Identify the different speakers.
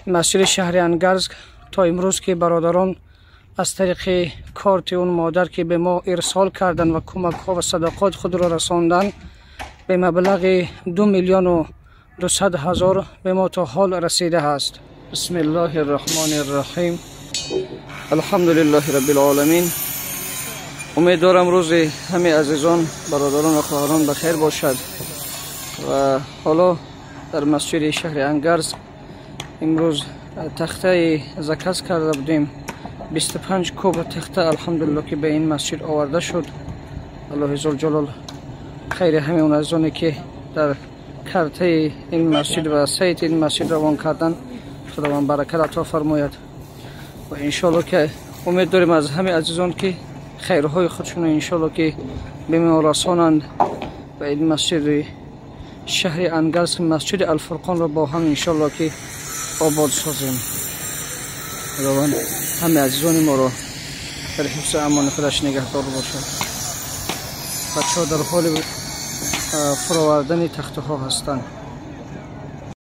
Speaker 1: مسجد شهر انگرز تا امروز که برادران از طریق کارت اون مادر که به ما ارسال کردن و کمک ها و صدقات خود را رساندن به مبلغ 2,200,000 به ما تا حال رسیده است. بسم الله الرحمن الرحیم. الحمدلله رب العالمین. امیدوارم روز همه عزیزان برادران و خواهران بخیر باشد. و حالا در مسجد شهر انگرز امروز تخته زکات کرده بودیم. 25 کوب تخته الحمدلله که به این مسجد آورده شد. الله عزوجلال خیر همه اون عزیزانی که در کرته این مسجد و سیت این مسجد روان کردن خداوند برکت عطا فرماید. و انشالله که امید داریم از همه عزیزان که خیرهای خودشون انشالله که به ما رسانند و این مسجد شهر انگرز مسجد الفرقان را با هم انشالله که آباد سازیم. خداوند همه عزیزان ما را در حفظ امان خودش نگهدار باشد. بچه ها در حال فراوردن تخته ها هستند.